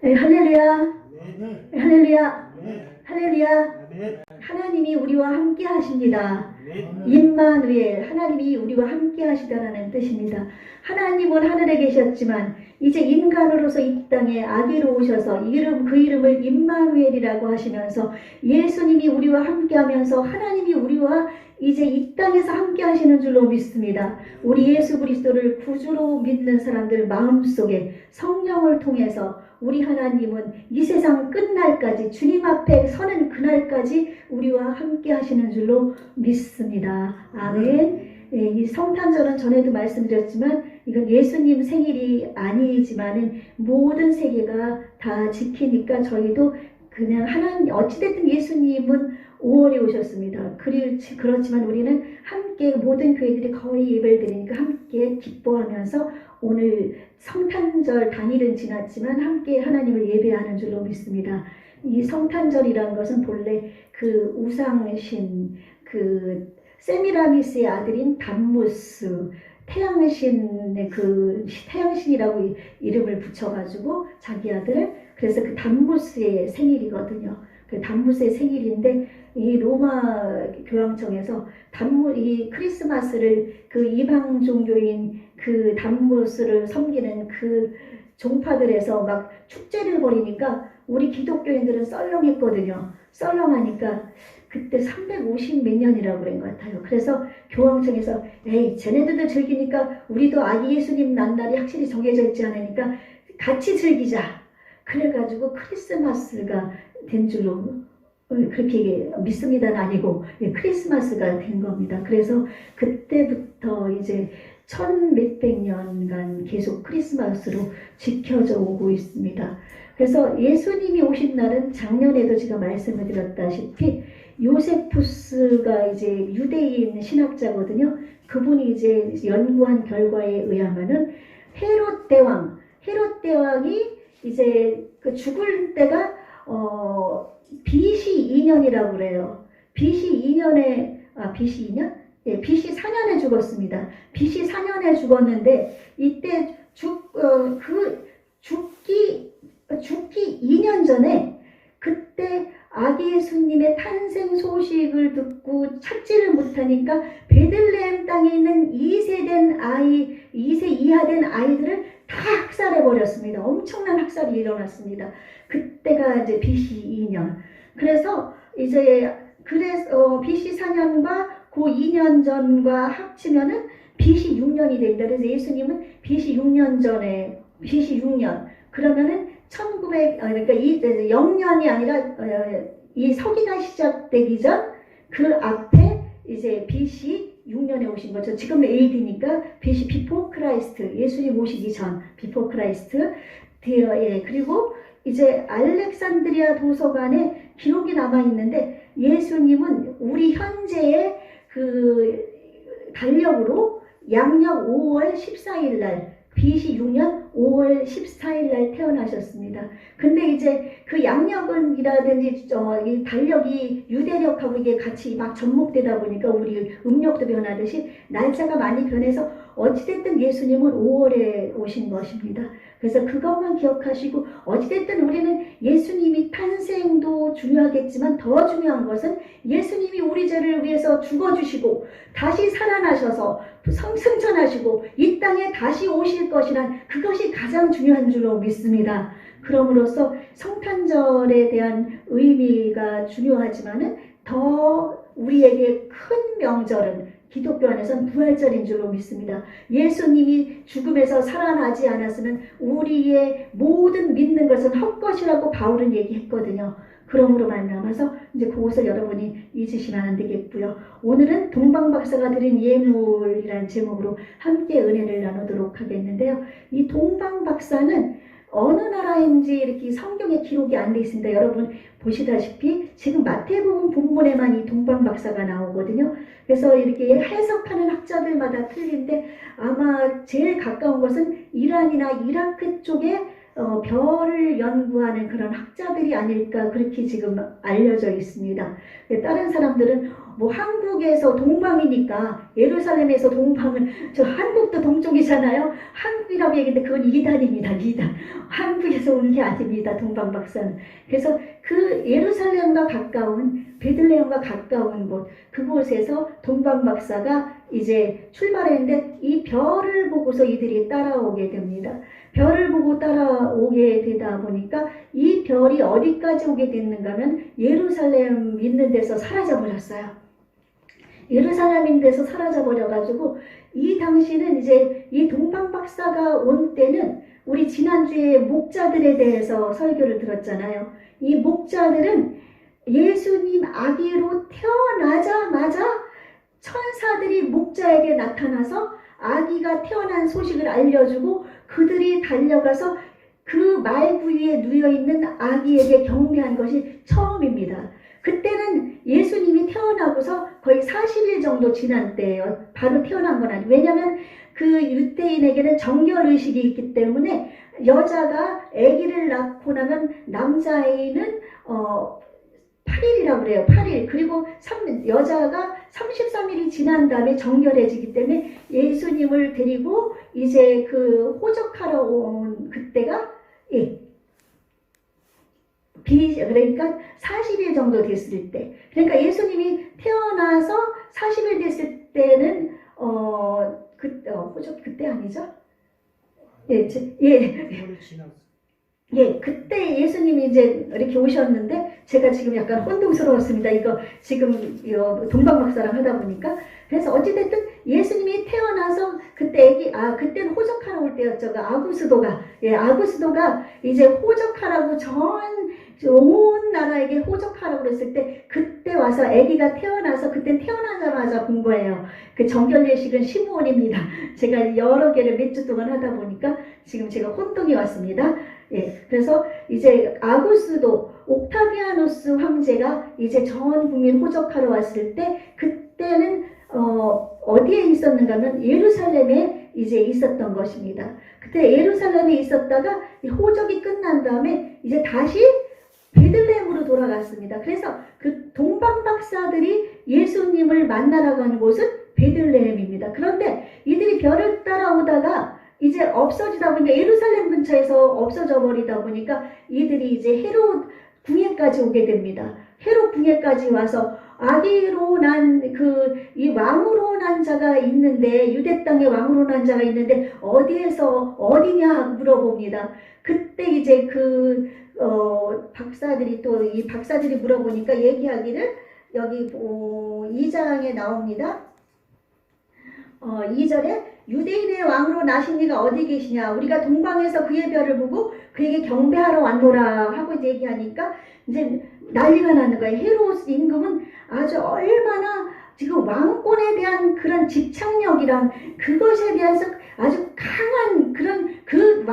할렐루야, 아멘. 할렐루야, 아멘. 할렐루야. 아멘. 하나님이 우리와 함께 하십니다. 아멘. 임마누엘, 하나님이 우리와 함께 하시다라는 뜻입니다. 하나님은 하늘에 계셨지만 이제 인간으로서 이 땅에 아기로 오셔서 그 이름을 임마누엘이라고 하시면서 예수님이 우리와 함께 하면서 하나님이 우리와 이제 이 땅에서 함께 하시는 줄로 믿습니다. 우리 예수 그리스도를 구주로 믿는 사람들 마음속에 성령을 통해서 우리 하나님은 이 세상 끝날까지 주님 앞에 서는 그날까지 우리와 함께 하시는 줄로 믿습니다. 아멘. 예, 이 성탄절은 전에도 말씀드렸지만 이건 예수님 생일이 아니지만은 모든 세계가 다 지키니까 저희도 그냥 하나님 어찌됐든 예수님은 5월에 오셨습니다. 그렇지만 우리는 함께 모든 교회들이 거의 예배를 드리니까 함께 기뻐하면서 오늘 성탄절 당일은 지났지만 함께 하나님을 예배하는 줄로 믿습니다. 이 성탄절이라는 것은 본래 그 우상신 그 세미라미스의 아들인 담무스 태양신의 그 태양신이라고 이름을 붙여가지고 자기 아들 그래서 그 담무스의 생일이거든요. 그 담무스의 생일인데 이 로마 교황청에서 이 크리스마스를 그 이방 종교인 그 담무스를 섬기는 그 종파들에서 막 축제를 벌이니까 우리 기독교인들은 썰렁했거든요. 썰렁하니까 그때 350 몇 년이라고 그런 것 같아요. 그래서 교황청에서 에이 쟤네들도 즐기니까 우리도 아기 예수님 난 날이 확실히 정해져 있지 않으니까 같이 즐기자. 그래가지고 크리스마스가 된 줄로 그렇게 믿습니다는 아니고 크리스마스가 된 겁니다. 그래서 그때부터 이제 1000몇백 년간 계속 크리스마스로 지켜져 오고 있습니다. 그래서 예수님이 오신 날은 작년에도 제가 말씀을 드렸다시피 요세푸스가 이제 유대인 신학자거든요. 그분이 이제 연구한 결과에 의하면은 헤롯 대왕이 이제 그 죽을 때가 BC 2년이라고 그래요. BC 2년에 BC 2년? 예, BC 4년에 죽었습니다. BC 4년에 죽었는데 이때 죽기 2년 전에 그때 아기 예수님의 탄생 소식을 듣고 찾지를 못하니까 베들레헴 땅에 있는 2세 이하 된 아이들을 다 학살해 버렸습니다. 엄청난 학살이 일어났습니다. 그때가 이제 BC 2년. 그래서 BC 4년과 그 2년 전과 합치면은 BC 6년이 된다. 그래서 예수님은 BC 6년 전에 BC 6년 그러면은 그러니까 이 0년이 아니라 이 서기가 시작되기 전 그 앞에 이제 BC 6년에 오신 거죠. 지금 AD니까 BC Before Christ 예수님 오시기 전 Before Christ 예, 그리고 이제 알렉산드리아 도서관에 기록이 남아 있는데 예수님은 우리 현재의 그 달력으로 양력 5월 14일 날 BC 6년 5월 14일 날 태어나셨습니다. 근데 이제 그 양력은이라든지 이 달력이 유대력하고 이게 같이 막 접목되다 보니까 우리 음력도 변하듯이 날짜가 많이 변해서 어찌됐든 예수님은 5월에 오신 것입니다. 그래서 그것만 기억하시고 어찌됐든 우리는 예수님이 탄생도 중요하겠지만 더 중요한 것은 예수님이 우리 죄를 위해서 죽어주시고 다시 살아나셔서 승천하시고 이 땅에 다시 오실 것이란 그것이 가장 중요한 줄로 믿습니다. 그럼으로써 성탄절에 대한 의미가 중요하지만은 더 우리에게 큰 명절은 기독교 안에서는 부활절인 줄로 믿습니다. 예수님이 죽음에서 살아나지 않았으면 우리의 모든 믿는 것은 헛것이라고 바울은 얘기했거든요. 그러므로 만나서 이제 그것을 여러분이 잊으시면 안 되겠고요. 오늘은 동방박사가 드린 예물이라는 제목으로 함께 은혜를 나누도록 하겠는데요. 이 동방박사는 어느 나라인지 이렇게 성경에 기록이 안 돼 있습니다. 여러분 보시다시피 지금 마태복음 본문에만 이 동방박사가 나오거든요. 그래서 이렇게 해석하는 학자들마다 틀린데 아마 제일 가까운 것은 이란이나 이라크 쪽에 별을 연구하는 그런 학자들이 아닐까 그렇게 지금 알려져 있습니다. 다른 사람들은 뭐 한국에서 동방이니까 예루살렘에서 동방은 저 한국도 동쪽이잖아요. 한국이라고 얘기했는데 그건 이단입니다. 이단. 한국에서 온 게 아닙니다. 동방 박사는. 그래서 그 예루살렘과 가까운 베들레헴과 가까운 곳 그곳에서 동방 박사가 이제 출발했는데 이 별을 보고서 이들이 따라오게 됩니다. 별을 보고 따라오게 되다 보니까 이 별이 어디까지 오게 됐는가 하면 예루살렘 있는 데서 사라져버렸어요. 예루살렘 있는 데서 사라져버려가지고 이 당시는 이제 이 동방 박사가 온 때는 우리 지난주에 목자들에 대해서 설교를 들었잖아요. 이 목자들은 예수님 아기로 태어나자마자 천사들이 목자에게 나타나서 아기가 태어난 소식을 알려주고 그들이 달려가서 그 말구 위에 누워있는 아기에게 경배한 것이 처음입니다. 그때는 예수님이 태어나고서 거의 40일 정도 지난 때예요. 바로 태어난 건 아니에요. 왜냐하면 그 유대인에게는 정결의식이 있기 때문에 여자가 아기를 낳고 나면 남자아이는 8일이라고 그래요. 8일. 그리고 여자가 33일이 지난 다음에 정결해지기 때문에 예수님을 데리고 이제 그 호적하러 온 그때가 그러니까 40일 정도 됐을 때. 그러니까 예수님이 태어나서 40일 됐을 때는 호적 그때 아니죠? 그때 예수님이 이제 이렇게 오셨는데 제가 지금 약간 혼동스러웠습니다. 이거 지금 동방 박사랑 하다 보니까. 그래서 어찌됐든 예수님이 태어나서 그때 그때는 호적하러 올 때였죠. 아구스도가 이제 호적하라고 온 나라에게 호적하라고 그랬을 때 그때 와서 아기가 태어나서 그때 태어나자마자 본 거예요. 그 정결례식은 시므온입니다. 제가 여러 개를 몇 주 동안 하다 보니까 지금 제가 혼동이 왔습니다. 그래서 이제 아구스도 옥타비아누스 황제가 이제 전 국민 호적하러 왔을 때 그때는 어디에 있었는가 하면 예루살렘에 이제 있었던 것입니다. 그때 예루살렘에 있었다가 호적이 끝난 다음에 이제 다시 베들레헴으로 돌아갔습니다. 그래서 그 동방 박사들이 예수님을 만나러 가는 곳은 베들레헴입니다. 그런데 이들이 별을 따라오다가 이제 없어지다 보니까 예루살렘 근처에서 없어져 버리다 보니까 이들이 이제 헤롯 궁예까지 오게 됩니다. 헤롯 궁예까지 와서 아기로 난 이 왕으로 난 자가 있는데 유대 땅에 왕으로 난 자가 있는데 어디냐 물어봅니다. 그때 이제 박사들이 이 박사들이 물어보니까 얘기하기를 여기 2장에 나옵니다. 2절에 유대인의 왕으로 나신 이가 어디 계시냐? 우리가 동방에서 그의 별을 보고 그에게 경배하러 왔노라 하고 이제 얘기하니까 이제 난리가 나는 거예요. 헤롯 임금은 아주 얼마나 지금 왕권에 대한 그런 집착력이랑 그것에 대해서 아주 강한 그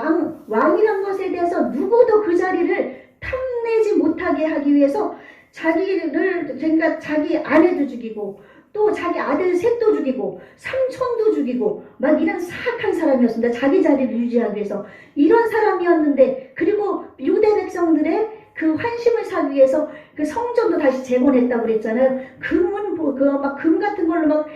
왕이란 것에 대해서 누구도 그 자리를 탐내지 못하게 하기 위해서 그러니까 자기 아내도 죽이고 또 자기 아들 셋도 죽이고 삼촌도 죽이고 막 이런 사악한 사람이었습니다. 자기 자리를 유지하기 위해서 이런 사람이었는데 그리고 유대 백성들의 그 환심을 사기 위해서 그 성전도 다시 재건했다고 그랬잖아요. 금 같은 걸로 막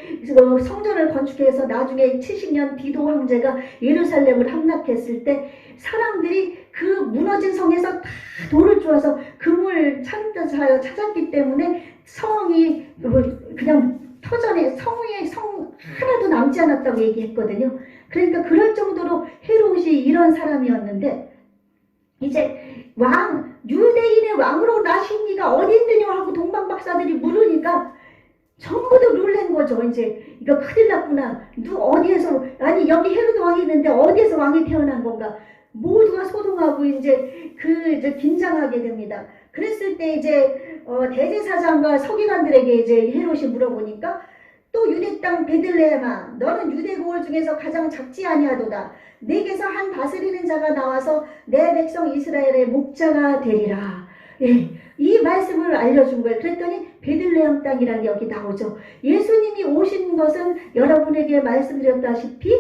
성전을 건축해서 나중에 70년 디도 황제가 예루살렘을 함락했을 때 사람들이 그 무너진 성에서 다 돌을 쪼아서 금을 찾았기 때문에 성이 그냥 터전에 성 하나도 남지 않았다고 얘기했거든요. 그러니까 그럴 정도로 헤롯이 이런 사람이었는데 이제 유대인의 왕으로 나신 이가 어디 있느냐 하고 동방 박사들이 물으니까 전부 다 놀란 거죠. 이제 이거 큰일 났구나. 아니 여기 헤롯 왕이 있는데 어디에서 왕이 태어난 건가? 모두가 소동하고 이제 긴장하게 됩니다. 그랬을 때 이제 대제사장과 서기관들에게 이제 헤롯이 물어보니까 또 유대 땅 베들레헴아 너는 유대 고을 중에서 가장 작지 아니하도다. 내게서 한 다스리는 자가 나와서 내 백성 이스라엘의 목자가 되리라. 이 말씀을 알려준 거예요. 그랬더니 베들레헴 땅이라는 게 여기 나오죠. 예수님이 오신 것은 여러분에게 말씀드렸다시피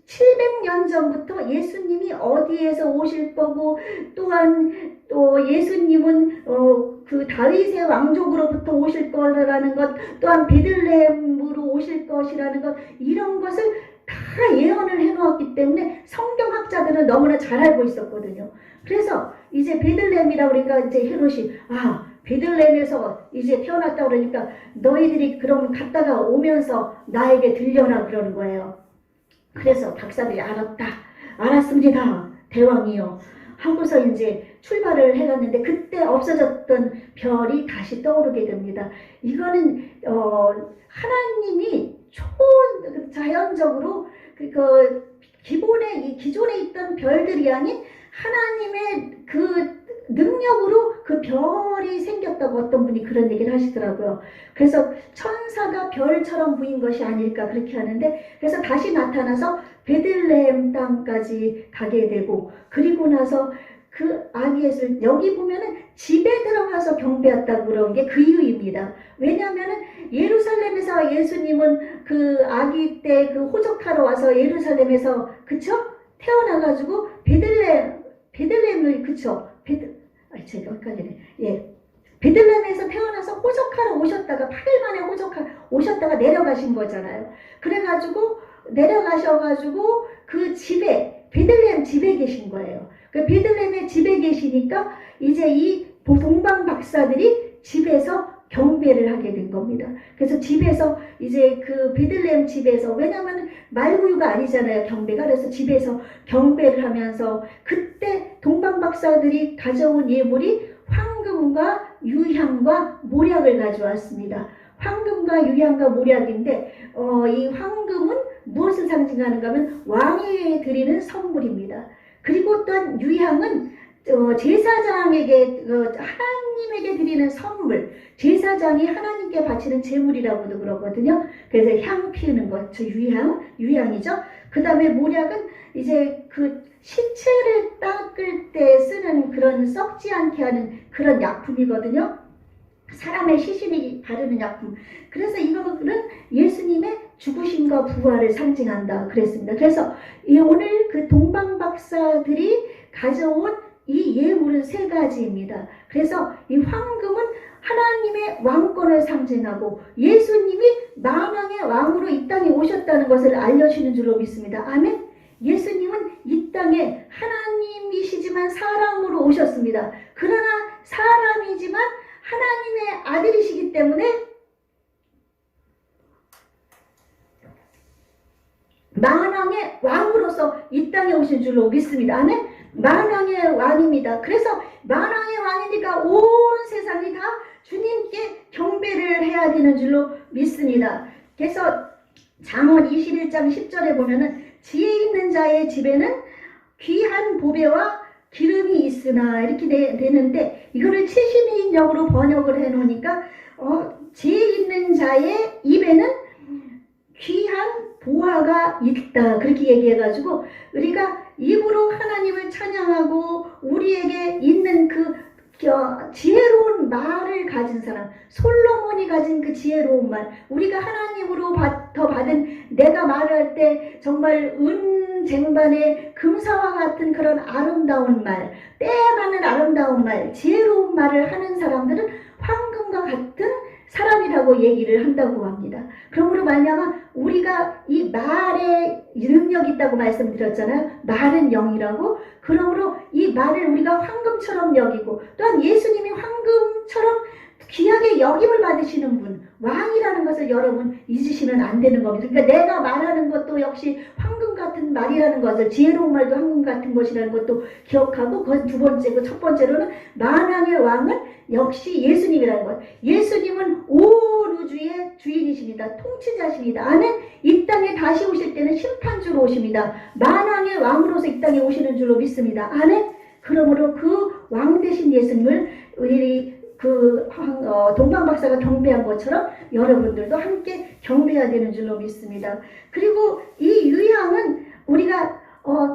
700년 전부터 예수님이 어디에서 오실 거고, 또한 또 예수님은 그 다윗의 왕족으로부터 오실 거라는 것, 또한 베들레헴으로 오실 것이라는 것, 이런 것을 다 예언을 해놓았기 때문에 성경학자들은 너무나 잘 알고 있었거든요. 그래서 이제 베들레헴이라고 그러니까 이제 헤롯이 베들레헴에서 이제 태어났다 그러니까 너희들이 그럼 갔다가 오면서 나에게 들려라 그러는 거예요. 그래서 박사들이 알았습니다. 대왕이요. 하고서 이제 출발을 해갔는데 그때 없어졌던 별이 다시 떠오르게 됩니다. 이거는 하나님이 자연적으로 기존에 있던 별들이 아닌 하나님의 그 능력으로 그 별이 생겼다고 어떤 분이 그런 얘기를 하시더라고요. 그래서 천사가 별처럼 보인 것이 아닐까 그렇게 하는데, 그래서 다시 나타나서 베들레헴 땅까지 가게 되고, 그리고 나서 그 아기 예수를 여기 보면은 집에 들어가서 경배했다고 그런 게 그 이유입니다. 왜냐하면은 예루살렘에서 예수님은 그 아기 때 그 호적하러 와서 예루살렘에서 그쵸? 태어나가지고 베들레헴을 그쵸? 제가 헷갈리네. 예. 베들레헴에서 태어나서 호적하러 오셨다가 8일 만에 오셨다가 내려가신 거잖아요. 그래가지고 내려가셔가지고 그 집에 베들레헴 집에 계신 거예요. 그 베들레헴의 집에 계시니까 이제 이 동방 박사들이 집에서 경배를 하게 된 겁니다. 그래서 집에서 이제 그 베들레헴 집에서, 왜냐하면 말구유가 아니잖아요, 경배가. 그래서 집에서 경배를 하면서 그때 동방 박사들이 가져온 예물이 황금과 유향과 모략을 가져왔습니다. 황금과 유향과 모략인데 이 황금은 무엇을 상징하는가 하면 왕에게 드리는 선물입니다. 그리고 또한 유향은 제사장에게 하나님에게 드리는 선물, 제사장이 하나님께 바치는 제물이라고도 그러거든요. 그래서 향 피우는 것, 유향이죠. 그 다음에 모략은 이제 그 시체를 닦을 때 쓰는 그런 썩지 않게 하는 그런 약품이거든요. 사람의 시신이 바르는 약품. 그래서 이거는 예수님의 죽으심과 부활을 상징한다 그랬습니다. 그래서 오늘 그 동방 박사들이 가져온 이 예물은 3가지입니다. 그래서 이 황금은 하나님의 왕권을 상징하고 예수님이 만왕의 왕으로 이 땅에 오셨다는 것을 알려주는 줄로 믿습니다. 아멘. 예수님은 이 땅에 하나님이시지만 사람으로 오셨습니다. 그러나 사람이지만 하나님의 아들이시기 때문에 만왕의 왕으로서 이 땅에 오신 줄로 믿습니다. 아멘. 만왕의 왕입니다. 그래서 만왕의 왕이니까 온 세상이 다 주님께 경배를 해야 되는 줄로 믿습니다. 그래서 잠언 21장 10절에 보면은 지혜 있는 자의 집에는 귀한 보배와 기름이 있으나 이렇게 되는데, 이거를 72인역으로 번역을 해 놓으니까 지혜 있는 자의 입에는 귀한 보화가 있다 그렇게 얘기해가지고, 우리가 입으로 하나님을 찬양하고 우리에게 있는 그 지혜로운 말을 가진 사람, 솔로몬이 가진 그 지혜로운 말, 우리가 하나님으로부터 받은, 내가 말할 때 정말 쟁반의 금사와 같은 그런 아름다운 말, 때에 맞는 아름다운 말, 지혜로운 말을 하는 사람들은 황금과 같은 사람이라고 얘기를 한다고 합니다. 그러므로 말미암아 우리가 이 말에 능력이 있다고 말씀드렸잖아요. 말은 영이라고. 그러므로 이 말을 우리가 황금처럼 여기고, 또한 예수님이 황금처럼 귀하게 여김을 받으시는 분, 왕이라는 것을 여러분 잊으시면 안 되는 겁니다. 그러니까 내가 말하는 것도 역시 황금 같은 말이라는 것을, 지혜로운 말도 황금 같은 것이라는 것도 기억하고, 그건 2번째고, 첫 번째로는 만왕의 왕은 역시 예수님이라는 것. 예수님은 온 우주의 주인이십니다. 통치자십니다. 아멘. 이 땅에 다시 오실 때는 심판주로 오십니다. 만왕의 왕으로서 이 땅에 오시는 줄로 믿습니다. 아멘. 그러므로 그 왕 되신 예수님을 우리 동방 박사가 경배한 것처럼 여러분들도 함께 경배해야 되는 줄로 믿습니다. 그리고 이 유향은 우리가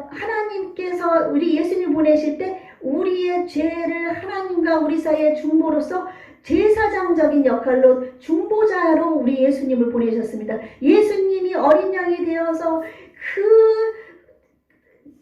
하나님께서 우리 예수님 보내실 때 우리의 죄를 하나님과 우리 사이의 중보로서 제사장적인 역할로 중보자로 우리 예수님을 보내셨습니다. 예수님이 어린 양이 되어서 그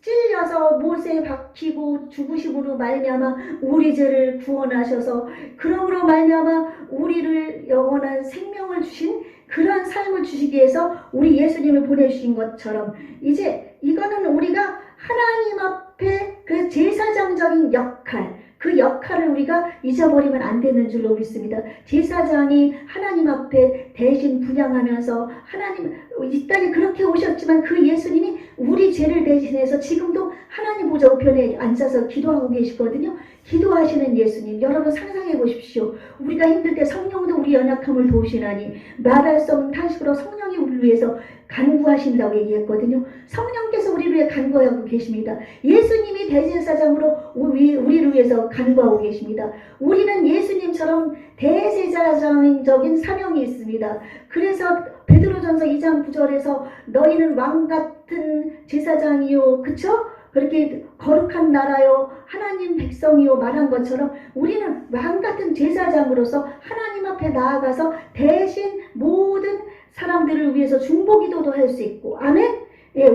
찔려서 못에 박히고 죽으심으로 말미암아 우리 죄를 구원하셔서 그러므로 말미암아 우리를 영원한 생명을 주신 그러한 삶을 주시기 위해서 우리 예수님을 보내주신 것처럼 이제 이거는 우리가 하나님 앞에 그 제사장적인 역할, 그 역할을 우리가 잊어버리면 안 되는 줄로 믿습니다. 제사장이 하나님 앞에 대신 분양하면서 하나님 이 땅에 그렇게 오셨지만 그 예수님이 우리 죄를 대신해서 지금도 하나님 보좌 우편에 앉아서 기도하고 계시거든요. 기도하시는 예수님, 여러분 상상해 보십시오. 우리가 힘들 때 성령도 우리 연약함을 도우시나니 말할 수 없는 탄식으로 성령이 우리를 위해서 간구하신다고 얘기했거든요. 성령께서 우리를 위해 간구하고 계십니다. 예수님이 대제사장으로 우리를 위해서 간구하고 계십니다. 우리는 예수님처럼 대제사장적인 사명이 있습니다. 그래서 베드로전서 2장 9절에서 너희는 왕같은 제사장이요, 그쵸? 그렇게 거룩한 나라요, 하나님 백성이요 말한 것처럼 우리는 왕같은 제사장으로서 하나님 앞에 나아가서 대신 모든 사람들을 위해서 중보기도도 할 수 있고, 아멘? 예,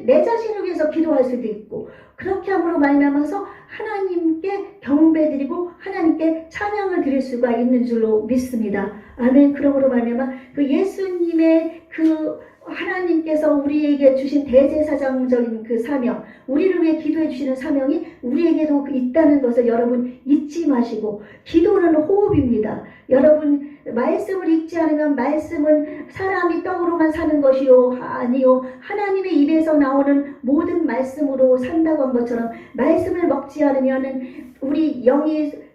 내 자신을 위해서 기도할 수도 있고, 그렇게 함으로 말미암아서 하나님께 경배드리고 하나님께 찬양을 드릴 수가 있는 줄로 믿습니다. 아멘. 그러므로 말미암아 그 예수님의 그 하나님께서 우리에게 주신 대제사장적인 그 사명, 우리를 위해 기도해 주시는 사명이 우리에게도 있다는 것을 여러분 잊지 마시고, 기도는 호흡입니다. 여러분 말씀을 읽지 않으면 말씀은 사람이 떡으로만 사는 것이요 아니요 하나님의 입에서 나오는 모든 말씀으로 산다고 한 것처럼 말씀을 먹지 않으면 우리 영이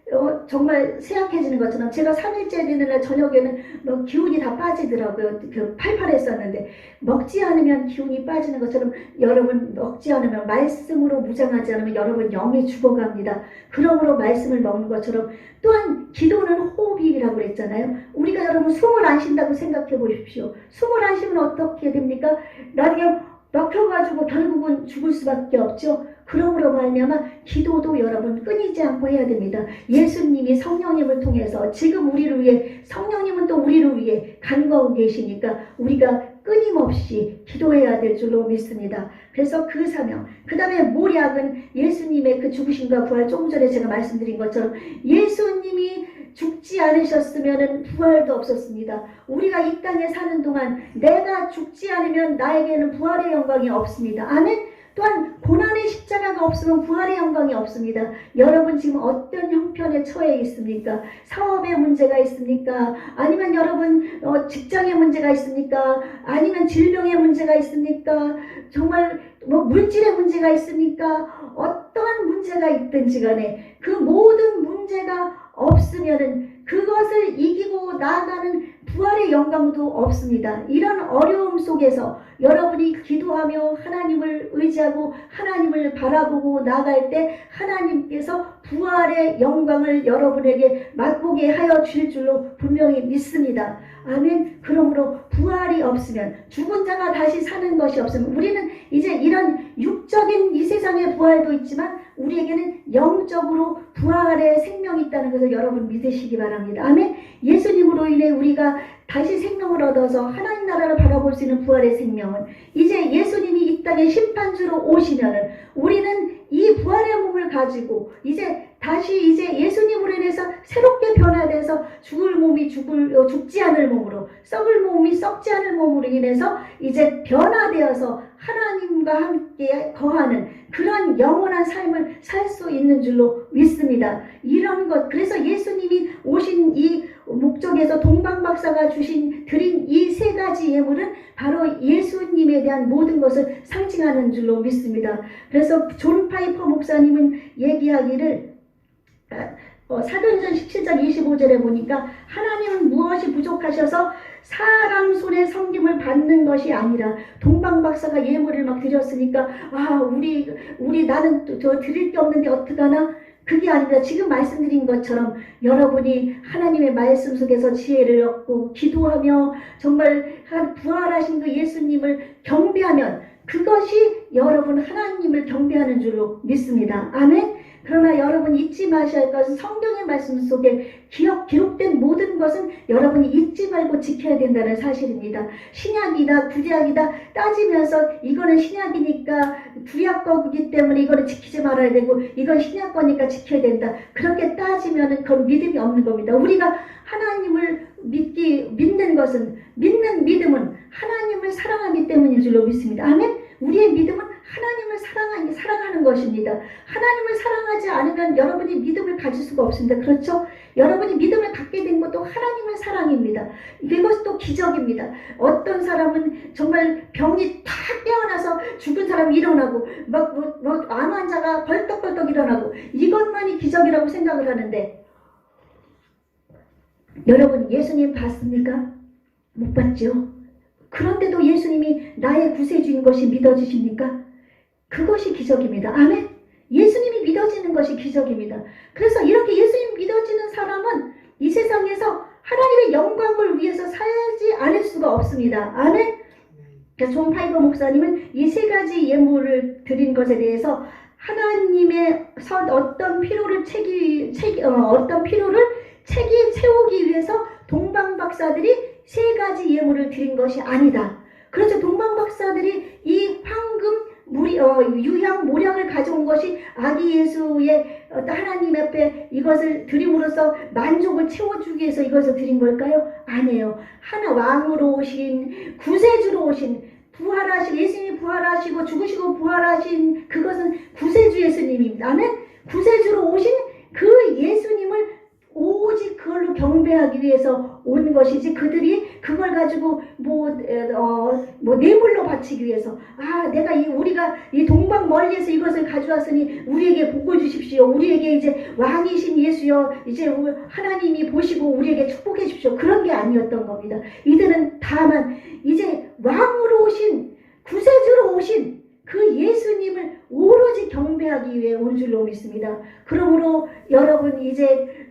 정말 쇠약해지는 것처럼, 제가 3일째 되는 날 저녁에는 기운이 다 빠지더라고요. 팔팔했었는데 먹지 않으면 기운이 빠지는 것처럼 여러분 먹지 않으면, 말씀으로 무장하지 않으면 여러분 영이 죽어갑니다. 그러므로 말씀을 먹는 것처럼 또한 기도는 호흡이라고 그랬잖아요. 우리가 여러분 숨을 안 쉰다고 생각해 보십시오. 숨을 안 쉬면 어떻게 됩니까? 나중에 막혀가지고 결국은 죽을 수밖에 없죠. 그러므로 말미암아 기도도 여러분 끊이지 않고 해야 됩니다. 예수님이 성령님을 통해서 지금 우리를 위해, 성령님은 또 우리를 위해 간구하고 계시니까 우리가 끊임없이 기도해야 될 줄로 믿습니다. 그래서 그 사명, 그 다음에 모략은 예수님의 그 죽으심과 부활, 조금 전에 제가 말씀드린 것처럼 예수님이 죽지 않으셨으면 부활도 없었습니다. 우리가 이 땅에 사는 동안 내가 죽지 않으면 나에게는 부활의 영광이 없습니다. 아멘. 또한 고난의 십자가가 없으면 부활의 영광이 없습니다. 여러분 지금 어떤 형편에 처해 있습니까? 사업에 문제가 있습니까? 아니면 여러분 직장에 문제가 있습니까? 아니면 질병에 문제가 있습니까? 정말 물질에 문제가 있습니까? 어떠한 문제가 있든지 간에 그 모든 문제가 없으면은 그것을 이기고 나아가는 부활의 영광도 없습니다. 이런 어려움 속에서 여러분이 기도하며 하나님을 의지하고 하나님을 바라보고 나아갈 때 하나님께서 부활의 영광을 여러분에게 맛보게 하여 주실 줄로 분명히 믿습니다. 아멘. 그러므로 부활이 없으면, 죽은 자가 다시 사는 것이 없으면, 우리는 이제 이런 육적인 이 세상의 부활도 있지만 우리에게는 영적으로 부활의 생명이 있다는 것을 여러분 믿으시기 바랍니다. 아멘. 예수님으로 인해 우리가 다시 생명을 얻어서 하나님 나라를 바라볼 수 있는 부활의 생명은, 이제 예수님이 이 땅에 심판주로 오시면은 우리는 이 부활의 몸을 가지고 다시 예수님으로 인해서 새롭게 변화돼서 죽을 몸이 죽지 않을 몸으로, 썩을 몸이 썩지 않을 몸으로 인해서 이제 변화되어서 하나님과 함께 거하는 그런 영원한 삶을 살 수 있는 줄로 믿습니다. 이런 것, 그래서 예수님이 오신 이 목적에서 동방박사가 드린 이 세 가지 예물은 바로 예수님에 대한 모든 것을 상징하는 줄로 믿습니다. 그래서 존 파이퍼 목사님은 얘기하기를, 사도행전 17장 25절에 보니까 하나님은 무엇이 부족하셔서 사람 손에 섬김을 받는 것이 아니라, 동방박사가 예물을 막 드렸으니까 우리 나는 저 드릴 게 없는데 어떡하나, 그게 아니라 지금 말씀드린 것처럼 여러분이 하나님의 말씀 속에서 지혜를 얻고 기도하며 정말 부활하신 그 예수님을 경배하면 그것이 여러분 하나님을 경배하는 줄로 믿습니다. 아멘. 그러나 여러분 여러분 잊지 마셔야 할 것은 성경의 말씀 속에 기록된 모든 것은 여러분이 잊지 말고 지켜야 된다는 사실입니다. 신약이다 구약이다 따지면서 이거는 신약이니까 구약 거기 때문에 이거는 지키지 말아야 되고 이건 신약 거니까 지켜야 된다. 그렇게 따지면은 그건 믿음이 없는 겁니다. 우리가 하나님을 믿는 것은 믿음은 하나님을 사랑하기 때문인 줄로 믿습니다. 아멘. 우리의 믿음은 하나님을 사랑하는 것입니다. 하나님을 사랑하지 않으면 여러분이 믿음을 가질 수가 없습니다. 그렇죠? 여러분이 믿음을 갖게 된 것도 하나님의 사랑입니다. 이것도 기적입니다. 어떤 사람은 정말 병이 탁 깨어나서 죽은 사람이 일어나고 암 환자가 벌떡벌떡 일어나고 이것만이 기적이라고 생각을 하는데 여러분 예수님 봤습니까? 못 봤죠? 그런데도 예수님이 나의 구세주인 것이 믿어지십니까? 그것이 기적입니다. 아멘. 예수님이 믿어지는 것이 기적입니다. 그래서 이렇게 예수님 믿어지는 사람은 이 세상에서 하나님의 영광을 위해서 살지 않을 수가 없습니다. 아멘. 존 파이버 목사님은 이 세 가지 예물을 드린 것에 대해서 하나님의 어떤 필요를 채우기 위해서 동방박사들이 세 가지 예물을 드린 것이 아니다. 그래서 동방박사들이 이 황금 유향 모량을 가져온 것이 아기 예수의 하나님 앞에 이것을 드림으로써 만족을 채워주기 위해서 이것을 드린 걸까요? 아니에요. 하나 왕으로 오신 구세주로 오신 부활하신 예수님이 부활하시고 죽으시고 부활하신 그것은 구세주 예수님입니다. 아멘. 구세주로 오신 그 예수님을 오직 그걸로 경배하기 위해서 온 것이지 그들이 그걸 가지고 뇌물로 바치기 위해서 우리가 이 동방 멀리에서 이것을 가져왔으니 우리에게 복을 주십시오. 우리에게 이제 왕이신 예수여 이제 하나님이 보시고 우리에게 축복해 주십시오. 그런 게 아니었던 겁니다. 이들은 다만 이제 왕으로 오신 구세주로 오신 그 예수님을 오로지 경배하기 위해 온 줄로 믿습니다. 그러므로 여러분 이제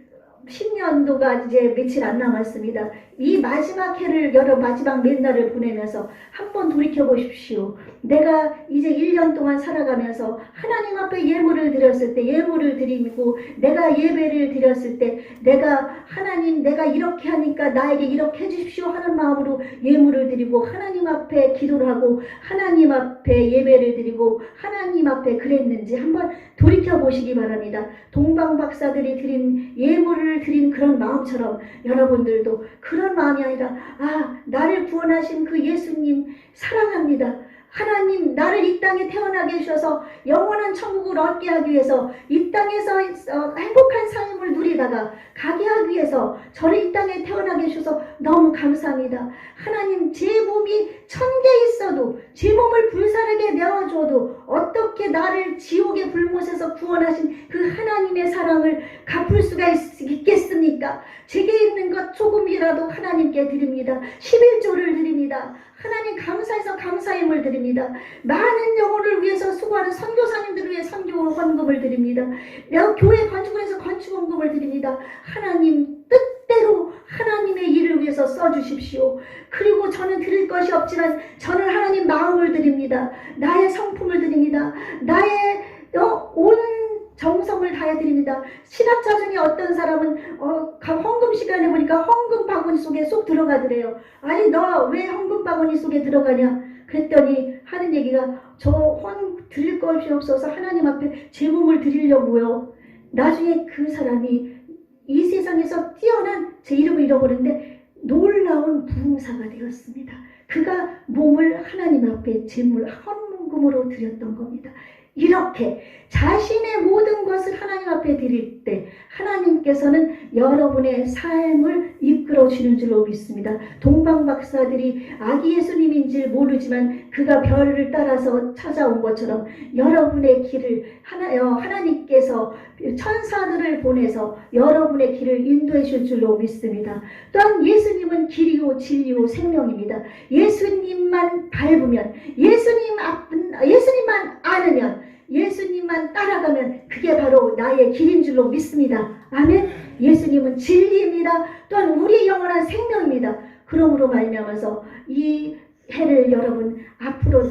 10년도가 이제 며칠 안 남았습니다. 이 마지막 해를 마지막 몇 날을 보내면서 한번 돌이켜 보십시오. 내가 이제 1년 동안 살아가면서 하나님 앞에 예물을 드렸을 때 예물을 드리고 내가 예배를 드렸을 때 내가 이렇게 하니까 나에게 이렇게 해주십시오 하는 마음으로 예물을 드리고 하나님 앞에 기도를 하고 하나님 앞에 예배를 드리고 하나님 앞에 그랬는지 한번 돌이켜 보시기 바랍니다. 동방박사들이 드린 예물을 드린 그런 마음처럼 여러분들도 그런 마음이 아니라 나를 구원하신 그 예수님 사랑합니다. 하나님 나를 이 땅에 태어나게 해주셔서 영원한 천국을 얻게 하기 위해서 이 땅에서 행복한 삶을 누리다가 가게 하기 위해서 저를 이 땅에 태어나게 해주셔서 너무 감사합니다. 하나님 제 몸이 1000개 있어도 제 몸을 불사르게 내어줘도 어떻게 나를 지옥의 불못에서 구원하신 그 하나님의 사랑을 갚을 수가 있겠습니까? 제게 있는 것 조금이라도 하나님께 드립니다. 11조를 드립니다. 하나님 감사해서 감사임을 드립니다. 많은 영혼을 위해서 수고하는 선교사님들을 위해 선교 헌금을 드립니다. 교회 건축을 해서 건축 헌금을 드립니다. 하나님 뜻대로 하나님의 일을 위해서 써주십시오. 그리고 저는 드릴 것이 없지만 저는 하나님 마음을 드립니다. 나의 성품을 드립니다. 나의 온 정성을 다해드립니다. 신학자 중에 어떤 사람은 헌금 시간에 보니까 헌금 바구니 속에 쏙 들어가더래요. 아니 너 왜 헌금 바구니 속에 들어가냐? 그랬더니 하는 얘기가 드릴 것이 없어서 하나님 앞에 제 몸을 드리려고요. 나중에 그 사람이 이 세상에서 뛰어난 제 이름을 잃어버렸는데 놀라운 부흥사가 되었습니다. 그가 몸을 하나님 앞에 제물 헌금으로 드렸던 겁니다. 이렇게 자신의 모든 것을 하나님 앞에 드릴 때 하나님께서는 여러분의 삶을 이끌어 주는 줄로 믿습니다. 동방박사들이 아기 예수님인지 모르지만 그가 별을 따라서 찾아온 것처럼 여러분의 길을 하나님께서 천사들을 보내서 여러분의 길을 인도해 줄 줄로 믿습니다. 또한 예수님은 길이요 진리요 생명입니다. 예수님만 밟으면 예수님만 안으면 예수님만 따라가면 그게 바로 나의 길인 줄로 믿습니다. 아멘. 예수님은 진리입니다. 또한 우리의 영원한 생명입니다. 그러므로 말미암아서 이 해를 여러분 앞으로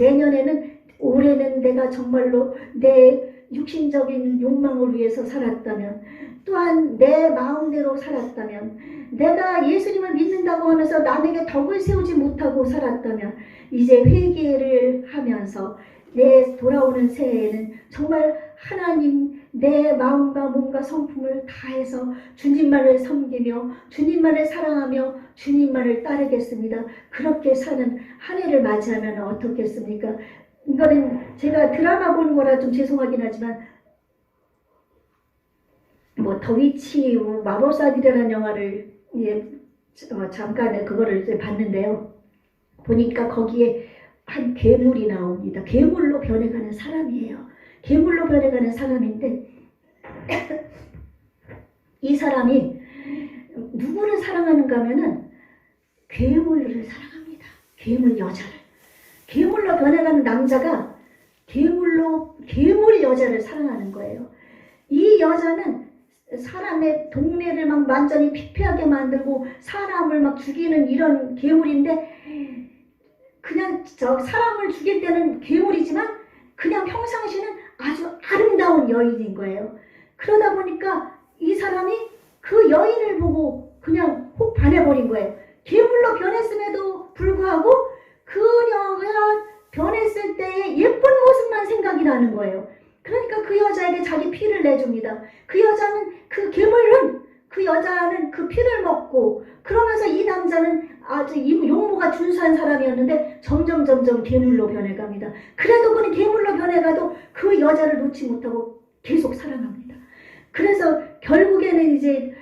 올해는 내가 정말로 내 육신적인 욕망을 위해서 살았다면, 또한 내 마음대로 살았다면, 내가 예수님을 믿는다고 하면서 남에게 덕을 세우지 못하고 살았다면, 이제 회개를 하면서 내 돌아오는 새해에는 정말 하나님 내 마음과 몸과 성품을 다해서 주님만을 섬기며 주님만을 사랑하며 주님만을 따르겠습니다. 그렇게 사는 한 해를 맞이하면 어떻겠습니까? 이거는 제가 드라마 본 거라 좀 죄송하긴 하지만 더위치 마법사들이라는 영화를 잠깐 그거를 이제 봤는데요. 보니까 거기에 한 괴물이 나옵니다. 괴물로 변해가는 사람이에요. 괴물로 변해가는 사람인데 이 사람이 누구를 사랑하는가 하면은 괴물을 사랑합니다. 괴물 여자를. 괴물로 변해가는 남자가 괴물 여자를 사랑하는 거예요. 이 여자는 사람의 동네를 막 완전히 피폐하게 만들고 사람을 막 죽이는 이런 괴물인데, 그냥 사람을 죽일 때는 괴물이지만 그냥 평상시는 아주 아름다운 여인인 거예요. 그러다 보니까 이 사람이 그 여인을 보고 그냥 혹 반해버린 거예요. 괴물로 변했음에도 불구하고 그녀가 변했을 때의 예쁜 모습만 생각이 나는 거예요. 그러니까 그 여자에게 자기 피를 내줍니다. 그 여자는 그 여자는 그 피를 먹고, 그러면서 이 남자는 아주 용모가 준수한 사람이었는데 점점 괴물로 변해갑니다. 그래도 그는 괴물로 변해가도 그 여자를 놓지 못하고 계속 사랑합니다. 그래서 결국에는 이제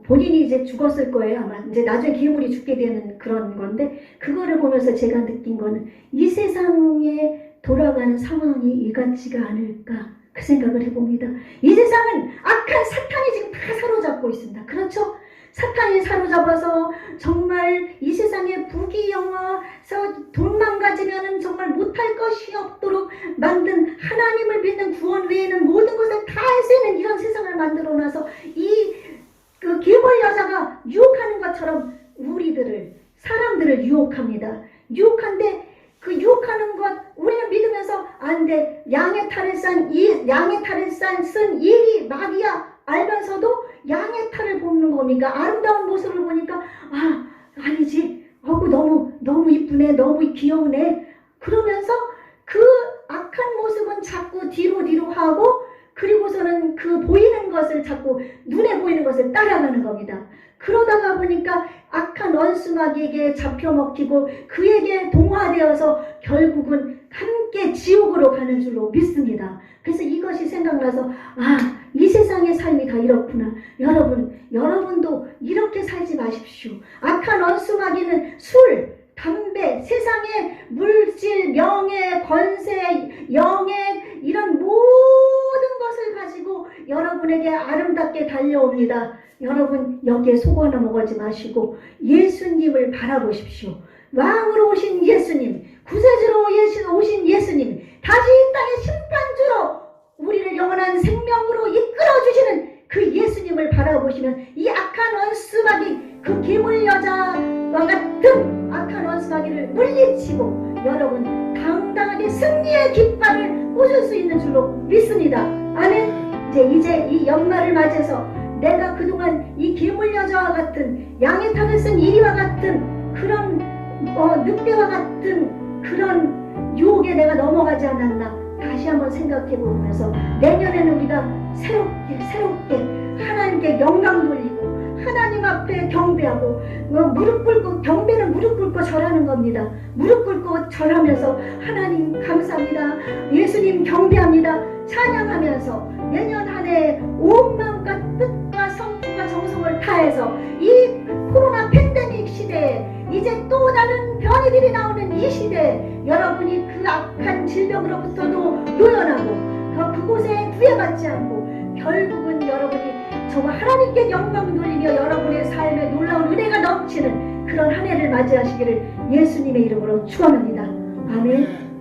본인이 이제 죽었을 거예요. 아마 이제 나중에 괴물이 죽게 되는 그런 건데, 그거를 보면서 제가 느낀 거는 이 세상에 돌아가는 상황이 이같지가 않을까, 그 생각을 해봅니다. 이 세상은 악한 사탄이 지금 다 사로잡고 있습니다. 그렇죠? 사탄이 사로잡아서 정말 이 세상에 부귀영화서 돈만 가지면은 정말 못할 것이 없도록 만든, 하나님을 믿는 구원 외에는 모든 것을 다 할 수 있는 이런 세상을 만들어놔서 그 괴물 여자가 유혹하는 것처럼 사람들을 유혹합니다. 유혹한데 그 유혹하는 것 우리는 믿으면서 안 돼. 양의 탈을 쓴 일이 마귀야 알면서도 양의 탈을 보는 거니까, 아름다운 모습을 보니까 아니지. 너무 이쁘네. 너무 귀여우네. 그러면서 그 악한 모습은 자꾸 뒤로 하고, 그리고서는 그 보이는 것을 자꾸 눈에 보이는 것을 따라가는 겁니다. 그러다가 보니까 악한 원수마귀에게 잡혀먹히고 그에게 동화되어서 결국은 함께 지옥으로 가는 줄로 믿습니다. 그래서 이것이 생각나서 이 세상의 삶이 다 이렇구나. 여러분도 이렇게 살지 마십시오. 악한 원수마귀는 술, 담배, 세상의 물질, 명예, 권세, 영예, 이런 모든 것을 가지고 여러분에게 아름답게 달려옵니다. 여러분 여기에 속 하나 먹지 마시고 예수님을 바라보십시오. 왕으로 오신 예수님, 구세주로 오신 예수님, 다시 이 땅의 심판주로 우리를 영원한 생명으로 이끌어주시는 그 예수님을 바라보시면 이 악한 원수마귀, 그 괴물 여자와 같은 악한 원수마귀를 물리치고 여러분 당당하게 승리의 깃발을 꽂을 수 있는 줄로 믿습니다. 아멘. 이제 이 연말을 맞이해서 내가 그동안 이 괴물 여자와 같은, 양의 탑을 쓴 이리와 같은 그런 늑대와 같은 그런 유혹에 내가 넘어가지 않았나 다시 한번 생각해 보면서, 내년에는 우리가 새롭게 하나님께 영광 돌리고 하나님 앞에 경배하고, 경배는 무릎 꿇고 절하는 겁니다. 무릎 꿇고 절하면서 하나님 감사합니다, 예수님 경배합니다, 찬양하면서 내년 한 해 온 마음과 뜻과 성품과 정성을 다해서 이 코로나 팬데믹 시대에, 이제 또 다른 변이들이 나오는 이 시대에 여러분이 그 악한 질병으로부터도 요연하고 그곳에 구애받지 않고 결국은 여러분이 정말 하나님께 영광 돌리며 여러분의 삶에 놀라운 은혜가 넘치는 그런 한 해를 맞이하시기를 예수님의 이름으로 축원합니다. 아멘.